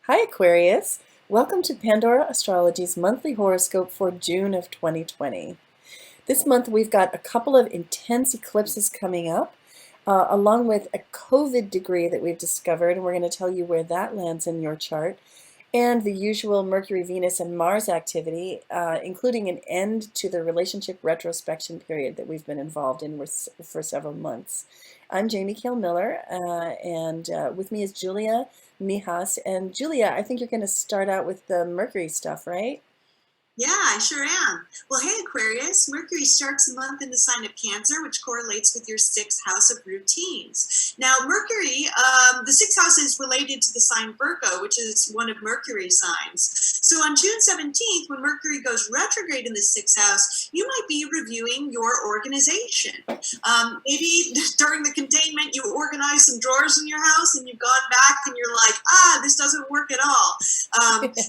Hi Aquarius! Welcome to Pandora Astrology's monthly horoscope for June of 2020. This month we've got a couple of intense eclipses coming up, along with a COVID degree that we've discovered, and we're going to tell you where that lands in your chart, and the usual Mercury, Venus, and Mars activity, including an end to the relationship retrospection period that we've been involved in for several months. I'm Jamie Kale Miller, and with me is Julia Mijas. And Julia, I think you're going to start out with the Mercury stuff, right? Yeah, I sure am. Well, hey, Aquarius, Mercury starts the month in the sign of Cancer, which correlates with your sixth house of routines. Now, Mercury, the sixth house is related to the sign Virgo, which is one of Mercury's signs. So on June 17th, when Mercury goes retrograde in the sixth house, you might be reviewing your organization. Maybe during the containment, you organized some drawers in your house and you've gone back and you're like, this doesn't work at all.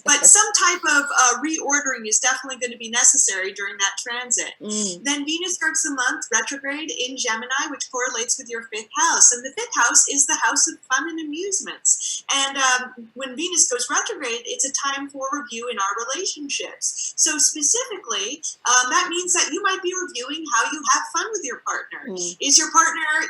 But some type of reordering is definitely going to be necessary during that transit. Then Venus starts the month retrograde in Gemini, which correlates with your fifth house. And the fifth house is the house of fun and amusements. And when Venus goes retrograde, it's a time for review in our relationships. So specifically, that means that you might be reviewing how you have fun with your partner. Is your partner,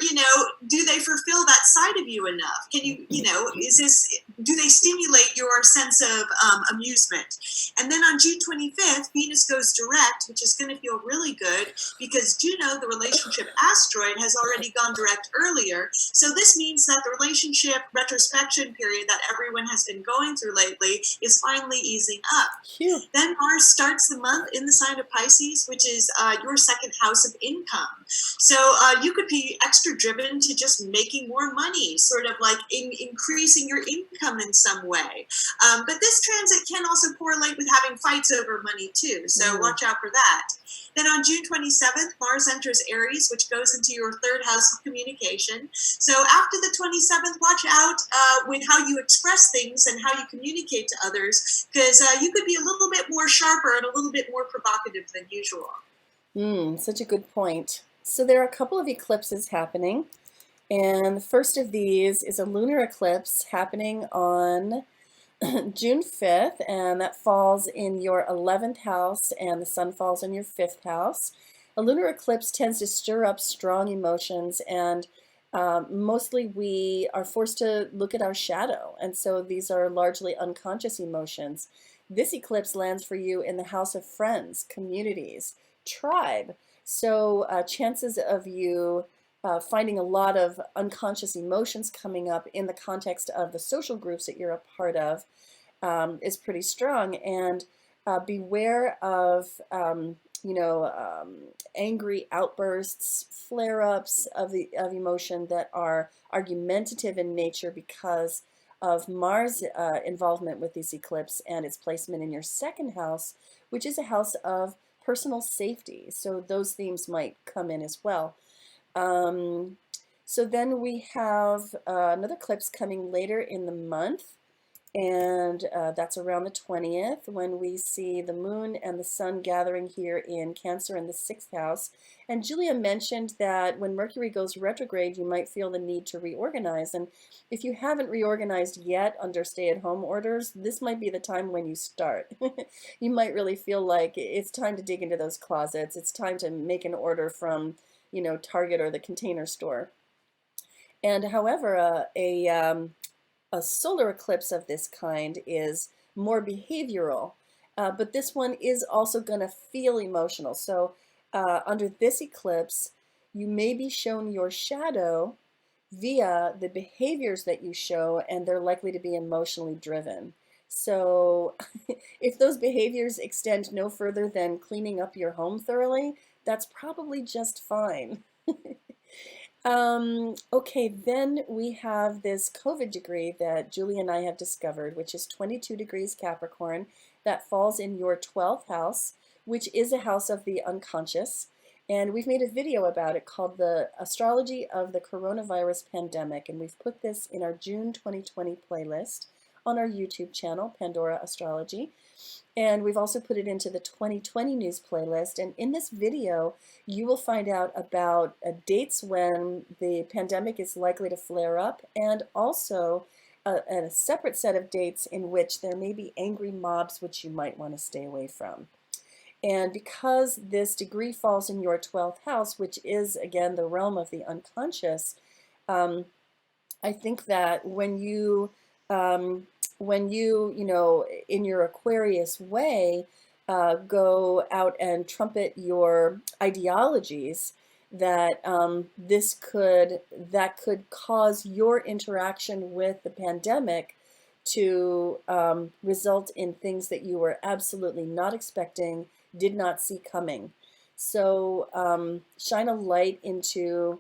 do they fulfill that side of you enough? Can you, do they stimulate your sense of amusement? And then on June 25th, Venus goes direct, which is going to feel really good because Juno, the relationship asteroid, has already gone direct earlier. So this means that the relationship retrospection period that everyone has been going through lately is finally easing up. Phew. Then Mars starts the month in the sign of Pisces, which is your second house of income. So you could be extra driven to just making more money, sort of like increasing your income in some way. But this transit can also correlate with having fights over money too, so watch out for that. Then on June 27th, Mars enters Aries, which goes into your third house of communication. So after the 27th, watch out with how you express things and how you communicate to others, because you could be a little bit more sharper and a little bit more provocative than usual. Such a good point. So there are a couple of eclipses happening, and the first of these is a lunar eclipse happening on June 5th, and that falls in your 11th house, and the sun falls in your 5th house. A lunar eclipse tends to stir up strong emotions, and mostly we are forced to look at our shadow, and so these are largely unconscious emotions. This eclipse lands for you in the house of friends, communities, tribe. So chances of you finding a lot of unconscious emotions coming up in the context of the social groups that you're a part of is pretty strong. And beware of angry outbursts, flare-ups of emotion that are argumentative in nature because of Mars involvement with this eclipse and its placement in your second house, which is a house of personal safety. So those themes might come in as well. So then we have another eclipse coming later in the month, and that's around the 20th when we see the moon and the sun gathering here in Cancer in the 6th house. And Julia mentioned that when Mercury goes retrograde, you might feel the need to reorganize. And if you haven't reorganized yet under stay-at-home orders, this might be the time when you start. You might really feel like it's time to dig into those closets. It's time to make an order from Target or the Container Store. And however, a solar eclipse of this kind is more behavioral, but this one is also going to feel emotional. So under this eclipse, you may be shown your shadow via the behaviors that you show, and they're likely to be emotionally driven. So if those behaviors extend no further than cleaning up your home thoroughly, that's probably just fine. Okay, then we have this COVID degree that Julie and I have discovered, which is 22 degrees Capricorn, that falls in your 12th house, which is a house of the unconscious. And we've made a video about it called The Astrology of the Coronavirus Pandemic, and we've put this in our June 2020 playlist on our YouTube channel, Pandora Astrology. And we've also put it into the 2020 news playlist. And in this video, you will find out about dates when the pandemic is likely to flare up, and also a separate set of dates in which there may be angry mobs which you might want to stay away from. And because this degree falls in your 12th house, which is, again, the realm of the unconscious, um, I think that you know, in your Aquarius way, go out and trumpet your ideologies, that that could cause your interaction with the pandemic to result in things that you were absolutely not expecting, did not see coming. So shine a light into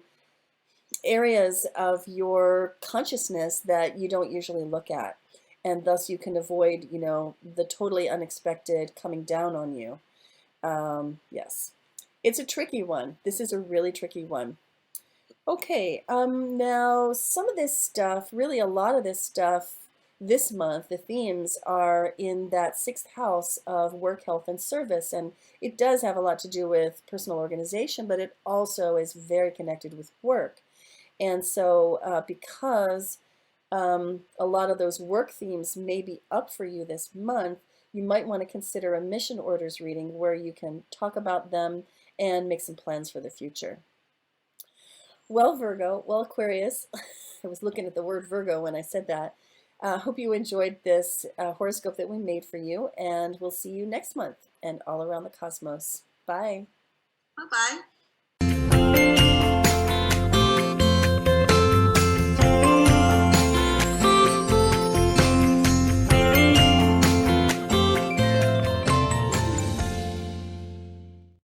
areas of your consciousness that you don't usually look at. And thus you can avoid, you know, the totally unexpected coming down on you. Yes, it's a tricky one. This is a really tricky one. Okay, now some of this stuff, really a lot of this stuff this month, the themes are in that sixth house of work, health, and service. And it does have a lot to do with personal organization, but it also is very connected with work. And so, because a lot of those work themes may be up for you this month, you might want to consider a mission orders reading where you can talk about them and make some plans for the future. Well, Virgo, well, Aquarius, I was looking at the word Virgo when I said that. Hope you enjoyed this horoscope that we made for you, and we'll see you next month and all around the cosmos. Bye. Bye bye.